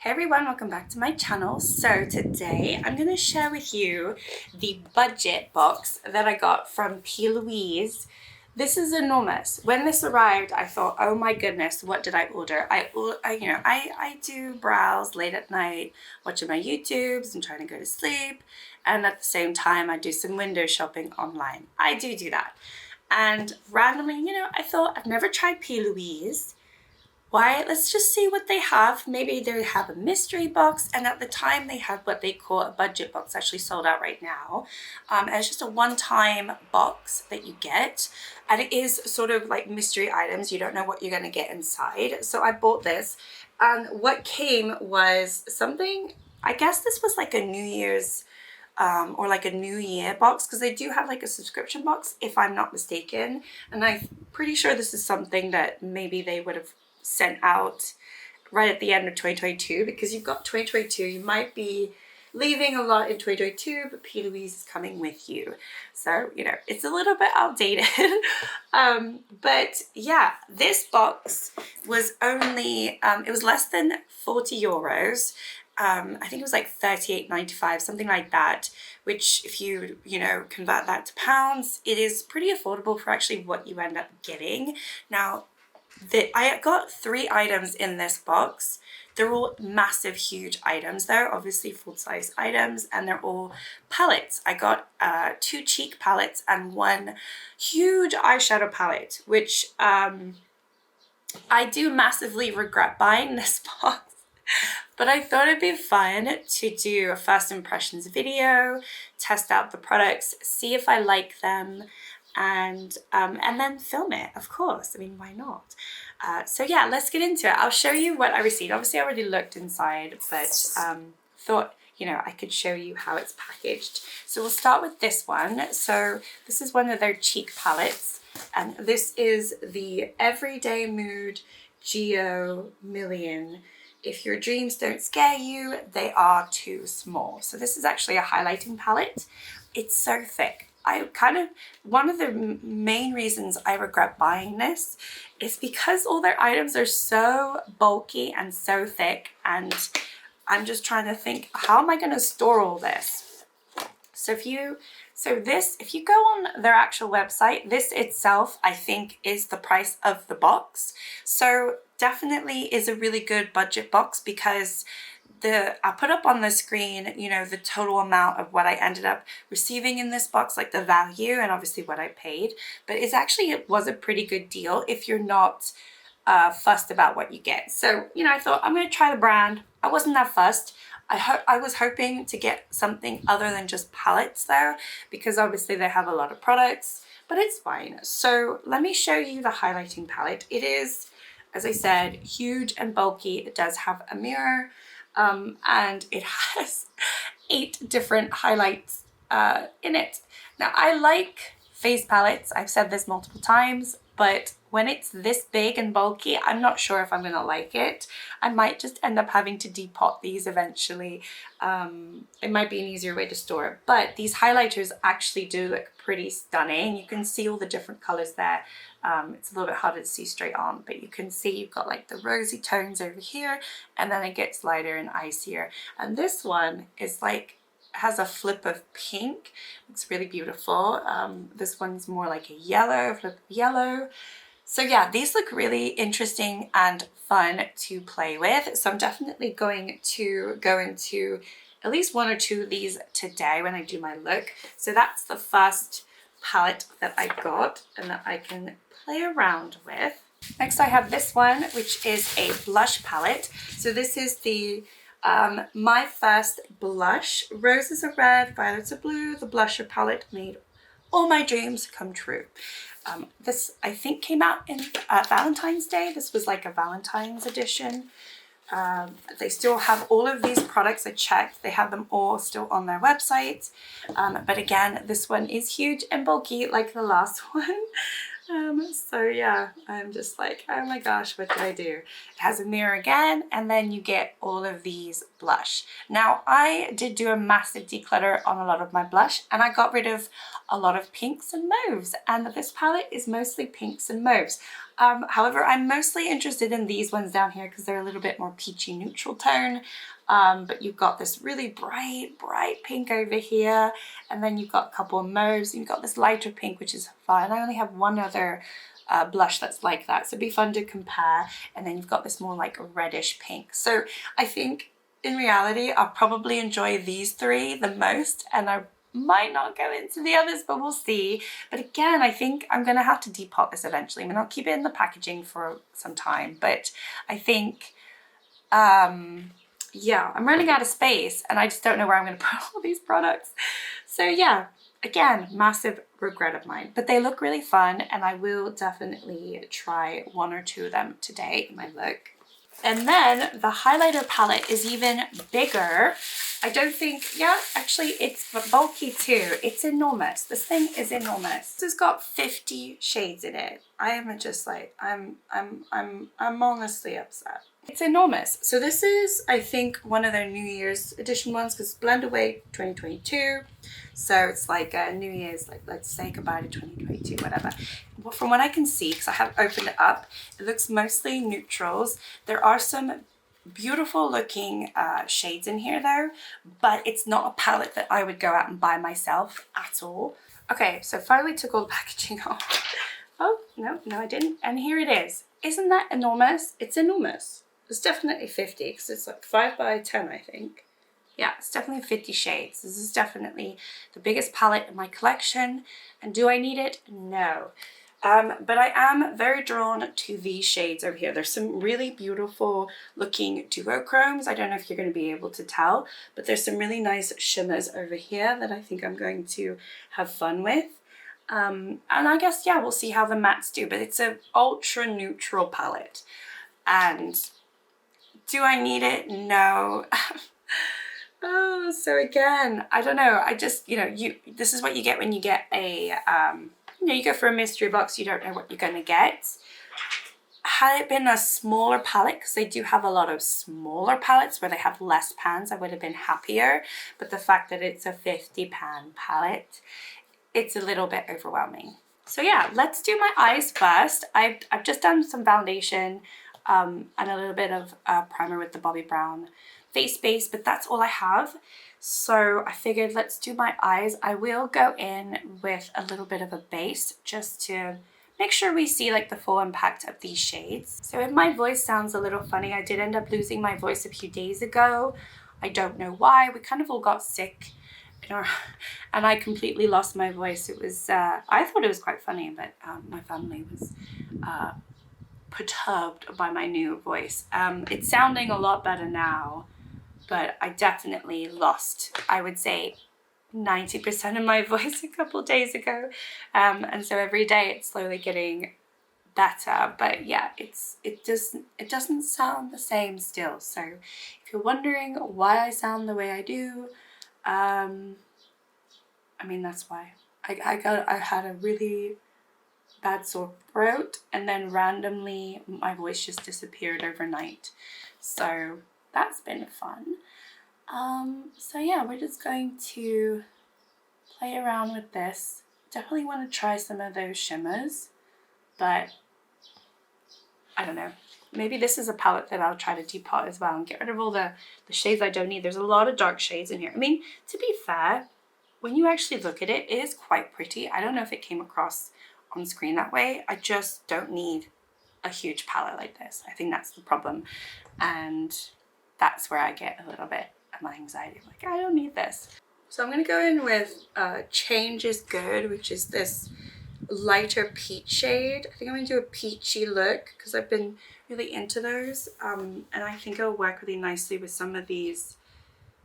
Hey everyone, welcome back to my channel. So today I'm going to share with you the budget box that I got from PLouise. This is enormous. When this arrived, I thought, oh my goodness, what did I order? I do browse late at night, watching my YouTubes and trying to go to sleep. And at the same time, I do some window shopping online. I do that. And randomly, I thought I've never tried PLouise. Why? Let's just see what they have. Maybe they have a mystery box, and at the time they had what they call a budget box, actually sold out right now. And it's just a one-time box that you get, and it is sort of like mystery items. You don't know what you're going to get inside. So I bought this, and what came was something, I guess this was like a New Year's or like a New Year box, because they do have like a subscription box if I'm not mistaken, and I'm pretty sure this is something that maybe they would have sent out right at the end of 2022, because you've got 2022, you might be leaving a lot in 2022, but PLouise is coming with you, so it's a little bit outdated. But yeah, this box was only it was less than 40 euros. I think it was like 38.95, something like that, which if you convert that to pounds, it is pretty affordable for actually what you end up getting. Now I got 3 items in this box. They're all massive, huge items though, obviously full-size items, and they're all palettes. I got 2 cheek palettes and 1 huge eyeshadow palette, which I do massively regret buying this box. But I thought it'd be fun to do a first impressions video, test out the products, see if I like them, and then film it, of course. I mean, why not? So yeah, let's get into it. I'll show you what I received. Obviously I already looked inside, but thought I could show you how it's packaged. So we'll start with this one. So this is one of their cheek palettes, and this is the Everyday Mood Geo Million. If your dreams don't scare you, they are too small. So this is actually a highlighting palette. It's so thick. One of the main reasons I regret buying this is because all their items are so bulky and so thick, and I'm just trying to think, how am I going to store all this? So if you go on their actual website, this itself, I think, is the price of the box. So definitely is a really good budget box, because I put up on the screen, the total amount of what I ended up receiving in this box, like the value and obviously what I paid. But it was a pretty good deal if you're not fussed about what you get. So, I thought I'm going to try the brand. I wasn't that fussed. I was hoping to get something other than just palettes though, because obviously they have a lot of products, but it's fine. So let me show you the highlighting palette. It is, as I said, huge and bulky. It does have a mirror. And it has 8 different highlights in it. Now, I like face palettes. I've said this multiple times, but when it's this big and bulky, I'm not sure if I'm going to like it. I might just end up having to depot these eventually. It might be an easier way to store it, but these highlighters actually do look pretty stunning. You can see all the different colors there. It's a little bit harder to see straight on, but you can see you've got like the rosy tones over here, and then it gets lighter and icier. And this one is like, has a flip of pink. It's really beautiful. This one's more like a yellow, flip of yellow. So yeah, these look really interesting and fun to play with. So I'm definitely going to go into at least 1 or 2 of these today when I do my look. So that's the first palette that I got and that I can play around with. Next I have this one, which is a blush palette. So this is the My First Blush. Roses are red, violets are blue. The blusher palette made all my dreams come true. This I think came out in Valentine's Day. This was like a Valentine's edition. They still have all of these products. I checked, they have them all still on their website. But again, this one is huge and bulky like the last one. So yeah, I'm just like, oh my gosh, what did I do? It has a mirror again, and then you get all of these blush. Now, I did do a massive declutter on a lot of my blush, and I got rid of a lot of pinks and mauves, and this palette is mostly pinks and mauves. However, I'm mostly interested in these ones down here because they're a little bit more peachy neutral tone. But you've got this really bright pink over here, and then you've got a couple of mauves, and you've got this lighter pink, which is fun. I only have one other blush that's like that, so it'd be fun to compare. And then you've got this more like reddish pink. So I think in reality, I'll probably enjoy these three the most, and I might not go into the others, but we'll see. But again, I think I'm gonna have to depot this eventually. I mean, I'll keep it in the packaging for some time, but I think yeah, I'm running out of space and I just don't know where I'm going to put all these products. So yeah, again, massive regret of mine, but they look really fun and I will definitely try one or two of them today in my look. And then the highlighter palette is even bigger. I don't think, yeah, actually it's bulky too. It's enormous. This thing is enormous. This has got 50 shades in it. I am just like, I'm honestly upset. It's enormous. So this is, I think, one of their New Year's edition ones because Blend Away 2022. So it's like a New Year's, like let's say goodbye to 2022, whatever. Well, from what I can see, because I have opened it up, it looks mostly neutrals. There are some beautiful looking shades in here though, but it's not a palette that I would go out and buy myself at all. Okay, so finally took all the packaging off. Oh, no, I didn't. And here it is. Isn't that enormous? It's enormous. It's definitely 50 because it's like 5 by 10, I think. Yeah, it's definitely 50 shades. This is definitely the biggest palette in my collection. And do I need it? No. But I am very drawn to these shades over here. There's some really beautiful looking duochromes. I don't know if you're going to be able to tell, but there's some really nice shimmers over here that I think I'm going to have fun with. And I guess, yeah, we'll see how the mattes do, but it's an ultra neutral palette. And do I need it? No. Oh, so again, I don't know. I just, you know, this is what you get when you get a, you know, you go for a mystery box, you don't know what you're going to get. Had it been a smaller palette, because they do have a lot of smaller palettes where they have less pans, I would have been happier. But the fact that it's a 50 pan palette, it's a little bit overwhelming. So yeah, let's do my eyes first. I've just done some foundation and a little bit of primer with the Bobbi Brown face base, but that's all I have. So I figured let's do my eyes. I will go in with a little bit of a base just to make sure we see like the full impact of these shades. So if my voice sounds a little funny, I did end up losing my voice a few days ago. I don't know why. We kind of all got sick and I completely lost my voice. It was, I thought it was quite funny, but my family was perturbed by my new voice. It's sounding a lot better now, but I definitely lost, I would say, 90% of my voice a couple days ago. And so every day it's slowly getting better, but yeah, it doesn't sound the same still. So if you're wondering why I sound the way I do, I mean, that's why. I had a really bad sore throat and then randomly my voice just disappeared overnight. So that's been fun. So yeah, we're just going to play around with this. Definitely want to try some of those shimmers, but I don't know. Maybe this is a palette that I'll try to depot as well and get rid of all the shades I don't need. There's a lot of dark shades in here. I mean, to be fair, when you actually look at it, it is quite pretty. I don't know if it came across on screen that way. I just don't need a huge palette like this. I think that's the problem. And that's where I get a little bit of my anxiety. I'm like, I don't need this. So I'm going to go in with Change is Good, which is this lighter peach shade. I think I'm going to do a peachy look because I've been really into those. And I think it'll work really nicely with some of these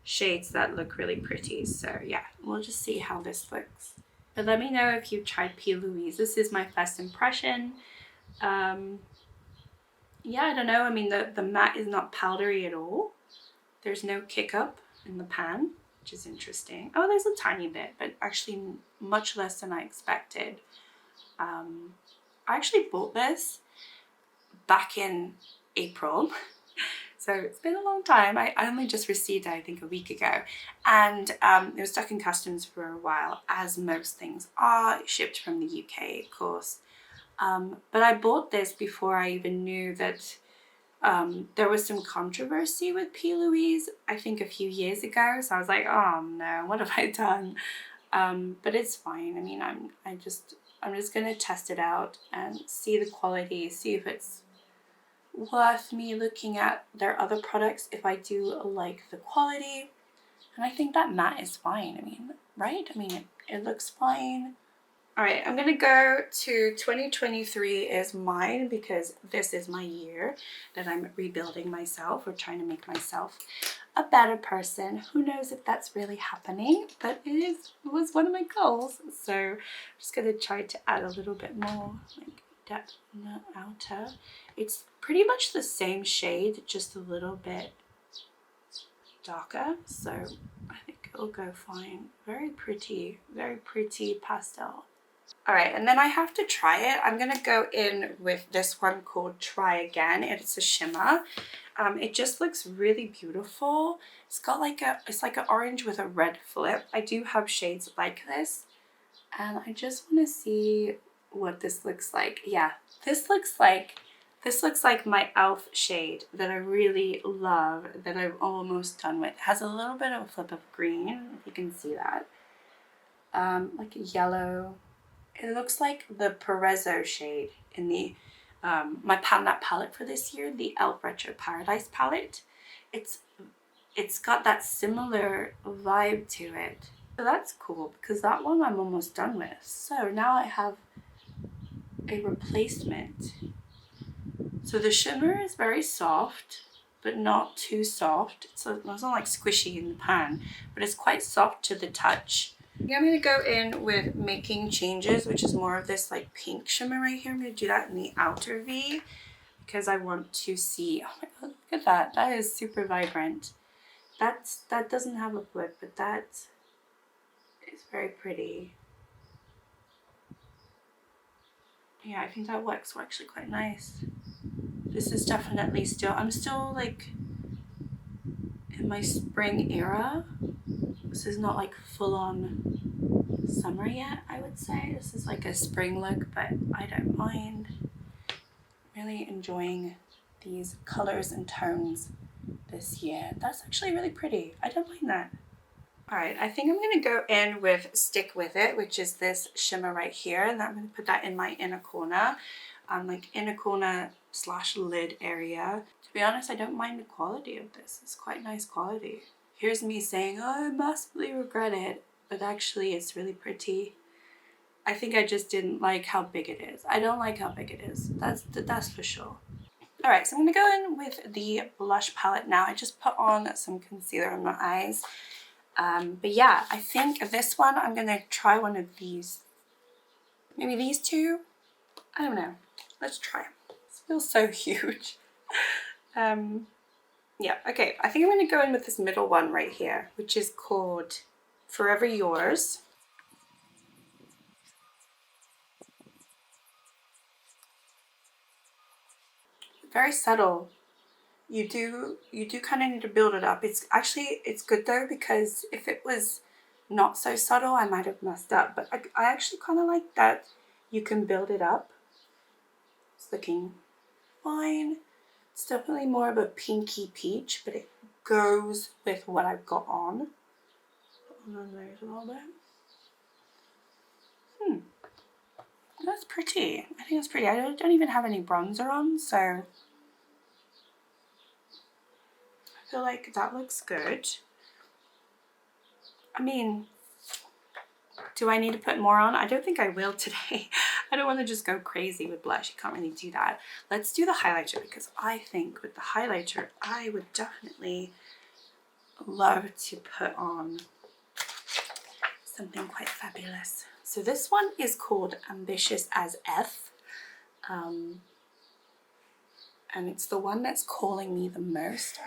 shades that look really pretty. So yeah, we'll just see how this looks. But let me know if you've tried PLouise. This is my first impression. Yeah, I don't know. I mean, the matte is not powdery at all. There's no kick up in the pan, which is interesting. Oh, there's a tiny bit, but actually much less than I expected. I actually bought this back in April. So it's been a long time. I only just received it, I think, a week ago. And it was stuck in customs for a while, as most things are, shipped from the UK, of course. But I bought this before I even knew that there was some controversy with PLouise, I think a few years ago. So I was like, oh no, what have I done? But it's fine. I mean, I'm just gonna test it out and see the quality, see if it's worth me looking at their other products if I do like the quality. And I think that matte is fine. I mean, right? I mean, it looks fine. All right, I'm gonna go to 2023 is mine because this is my year that I'm rebuilding myself or trying to make myself a better person. Who knows if that's really happening, but it was one of my goals. So I'm just gonna try to add a little bit more like depth in the outer. It's pretty much the same shade, just a little bit darker. So I think it'll go fine. Very pretty pastel. All right, and then I have to try it. I'm gonna go in with this one called Try Again. It's a shimmer. It just looks really beautiful. It's got like it's like an orange with a red flip. I do have shades like this, and I just want to see what this looks like. Yeah, this looks like my elf shade that I really love, that I'm almost done with. It has a little bit of a flip of green, if you can see that. Like a yellow. It looks like the Perezzo shade in the my that palette for this year, the Elf Retro Paradise palette. It's got that similar vibe to it. So that's cool because that one I'm almost done with. So now I have a replacement. So the shimmer is very soft, but not too soft. It's not like squishy in the pan, but it's quite soft to the touch. Yeah, I'm going to go in with Making Changes, which is more of this like pink shimmer right here. I'm going to do that in the outer V because I want to see, oh my god, look at that. That is super vibrant. That doesn't have a flip, but that is very pretty. Yeah, I think that works actually quite nice. This is definitely I'm still like in my spring era. This is not like full on summer yet, I would say. This is like a spring look, but I don't mind. Really enjoying these colors and tones this year. That's actually really pretty. I don't mind that. All right, I think I'm going to go in with Stick With It, which is this shimmer right here, and I'm going to put that in my inner corner, like inner corner / lid area. To be honest, I don't mind the quality of this. It's quite nice quality. Here's me saying, oh, I massively regret it, but actually it's really pretty. I think I just didn't like how big it is. I don't like how big it is. That's for sure. All right, so I'm gonna go in with the blush palette now. I just put on some concealer on my eyes. But yeah, I think this one, I'm gonna try one of these. Maybe these two? I don't know. Let's try them. This feels so huge. Yeah, okay. I think I'm gonna go in with this middle one right here, which is called Forever Yours. Very subtle. You do kind of need to build it up. It's good though, because if it was not so subtle, I might have messed up. But I actually kind of like that you can build it up. It's looking fine. It's definitely more of a pinky peach, but it goes with what I've got on. Put on those a little bit. That's pretty. I think that's pretty. I don't even have any bronzer on, so I feel like that looks good. I mean, do I need to put more on? I don't think I will today. I don't want to just go crazy with blush. You can't really do that. Let's do the highlighter, because I think with the highlighter, I would definitely love to put on something quite fabulous. So this one is called Ambitious as F. And it's the one that's calling me the most.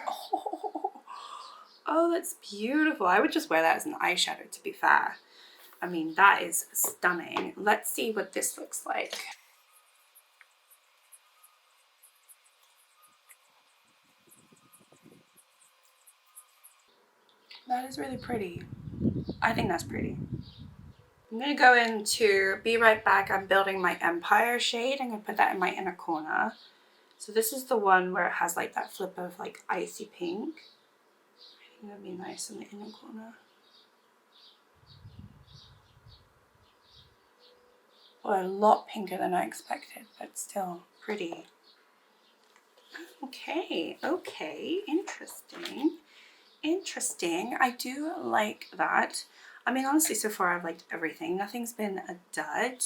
Oh, that's beautiful. I would just wear that as an eyeshadow, to be fair. I mean, that is stunning. Let's see what this looks like. That is really pretty. I think that's pretty. I'm gonna go into Be Right Back. I'm building my Empire shade. I'm gonna put that in my inner corner. So this is the one where it has like that flip of like icy pink. I think that'd be nice in the inner corner. Well, a lot pinker than I expected, but still pretty. Okay, okay, interesting. Interesting. I do like that. I mean, honestly, so far I've liked everything. Nothing's been a dud.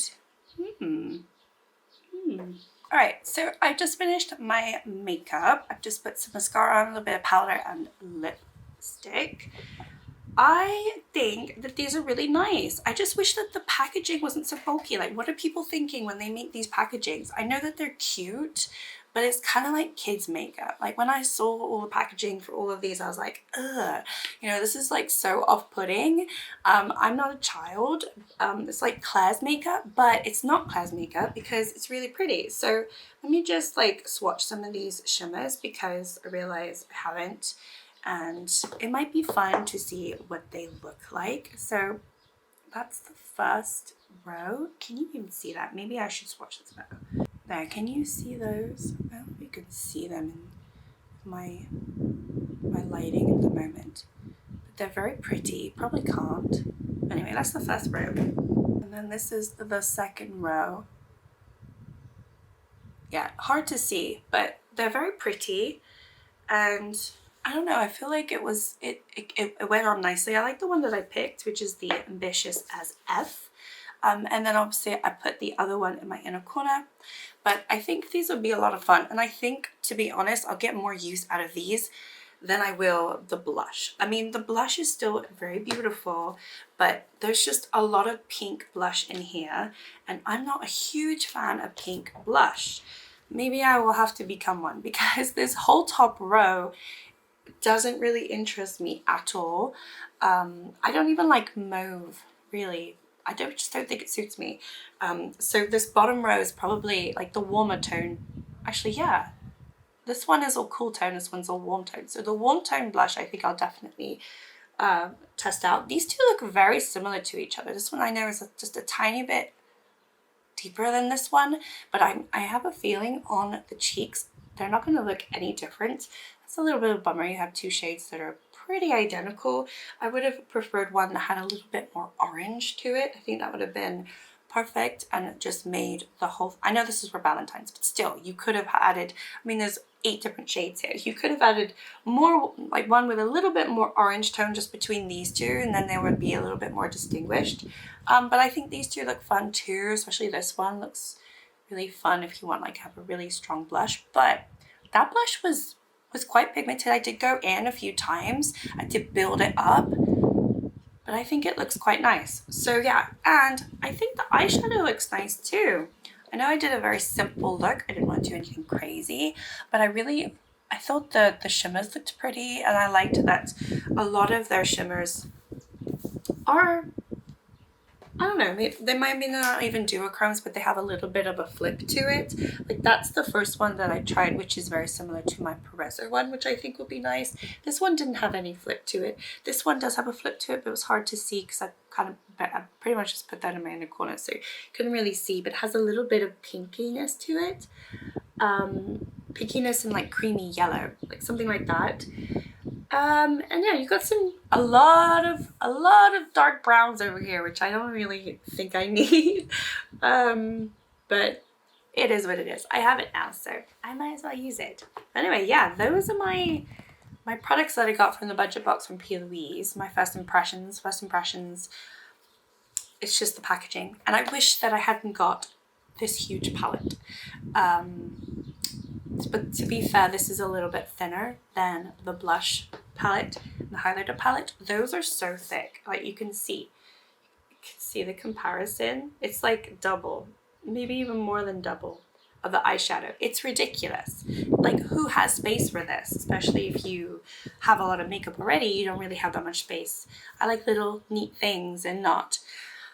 Alright, so I just finished my makeup. I've just put some mascara on, a little bit of powder and lipstick. I think that these are really nice. I just wish that the packaging wasn't so bulky. Like, what are people thinking when they make these packagings? I know that they're cute, but it's kind of like kids makeup. Like, when I saw all the packaging for all of these, I was like, ugh, you know, this is like so off-putting. I'm not a child. It's like Claire's makeup, but it's not Claire's makeup because it's really pretty. So let me just like swatch some of these shimmers because I realize I haven't. And it might be fun to see what they look like. So that's the first row. Can you even see that? Maybe I should swatch this better. There, can you see those? I don't know if you can see them in my lighting at the moment. But they're very pretty. Probably can't. Anyway, that's the first row. And then this is the second row. Yeah, hard to see, but they're very pretty. And I don't know, I feel like it went on nicely. I like the one that I picked, which is the Ambitious as F. And then obviously I put the other one in my inner corner. But I think these would be a lot of fun. And I think, to be honest, I'll get more use out of these than I will the blush. I mean, the blush is still very beautiful, but there's just a lot of pink blush in here. And I'm not a huge fan of pink blush. Maybe I will have to become one because this whole top row doesn't really interest me at all. I don't even like mauve, really. I just don't think it suits me. So this bottom row is probably like the warmer tone. Actually, yeah. This one is all cool tone, this one's all warm tone. So the warm tone blush I think I'll definitely test out. These two look very similar to each other. This one I know is just a tiny bit deeper than this one, but I have a feeling on the cheeks they're not going to look any different. That's a little bit of a bummer. You have two shades that are pretty identical. I would have preferred one that had a little bit more orange to it. I think that would have been perfect and it just made the whole, I know this is for Valentine's, but still you could have added, I mean there's 8 different shades here. You could have added more, like one with a little bit more orange tone just between these two, and then they would be a little bit more distinguished. But I think these two look fun too, especially this one looks really fun if you want like have a really strong blush. But that blush was quite pigmented. I did go in a few times. I did build it up, but I think it looks quite nice. So yeah, and I think the eyeshadow looks nice too. I know I did a very simple look. I didn't want to do anything crazy, but I thought the shimmers looked pretty, and I liked that a lot of their shimmers are, I don't know, they might be not even duochromes, but they have a little bit of a flip to it. Like that's the first one that I tried, which is very similar to my Perezzer one, which I think would be nice. This one didn't have any flip to it. This one does have a flip to it, but it was hard to see because I pretty much just put that in my inner corner, so you couldn't really see, but it has a little bit of pinkiness to it. Pinkiness and like creamy yellow, like something like that. And yeah, you got a lot of dark browns over here, which I don't really think I need. But it is what it is. I have it now, so I might as well use it. Anyway, yeah, those are my products that I got from the budget box from PLouise. My first impressions. It's just the packaging, and I wish that I hadn't got this huge palette. But to be fair, this is a little bit thinner than the blush palette and the highlighter palette. Those are so thick, like you can see the comparison. It's like double, maybe even more than double of the eyeshadow. It's ridiculous. Like, who has space for this? Especially if you have a lot of makeup already, you don't really have that much space. I like little neat things and not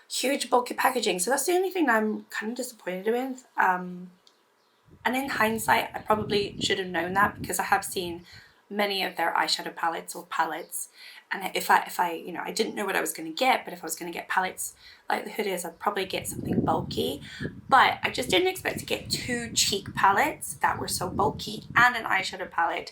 huge bulky packaging. So that's the only thing that I'm kind of disappointed with. And in hindsight, I probably should have known that because I have seen many of their eyeshadow palettes or palettes. And if I, you know, I didn't know what I was going to get, but if I was going to get palettes like the Hudas, I'd probably get something bulky. But I just didn't expect to get 2 cheek palettes that were so bulky and an eyeshadow palette.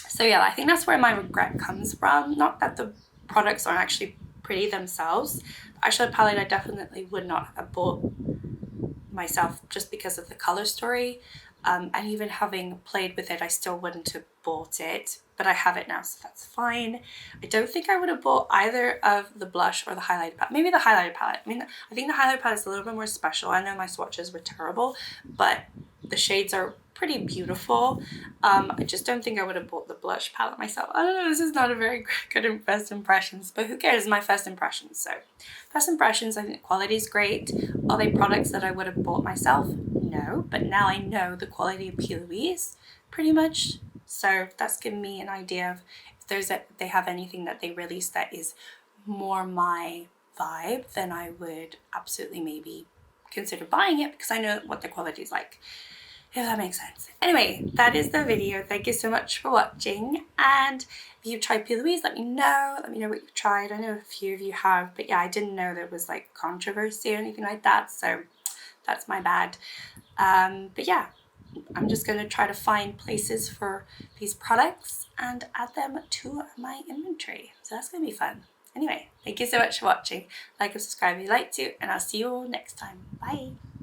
So yeah, I think that's where my regret comes from. Not that the products aren't actually pretty themselves. The eyeshadow palette I definitely would not have bought myself just because of the color story. And even having played with it, I still wouldn't have bought it, but I have it now, so that's fine. I don't think I would have bought either of the blush or the highlighter palette. Maybe the highlighter palette. I mean, I think the highlighter palette is a little bit more special. I know my swatches were terrible, but the shades are pretty beautiful. I just don't think I would have bought the blush palette myself. I don't know, this is not a very good first impressions, but who cares? My first impressions. So first impressions, I think the quality is great. Are they products that I would have bought myself? No, but now I know the quality of PLouise pretty much. So that's given me an idea of if they have anything that they release that is more my vibe, then I would absolutely maybe consider buying it because I know what the quality is like. If that makes sense. Anyway, that is the video. Thank you so much for watching. And if you've tried PLouise, let me know. Let me know what you've tried. I know a few of you have, but yeah, I didn't know there was like controversy or anything like that. So that's my bad. But yeah, I'm just going to try to find places for these products and add them to my inventory. So that's going to be fun. Anyway, thank you so much for watching. Like and subscribe if you'd like to, and I'll see you all next time. Bye.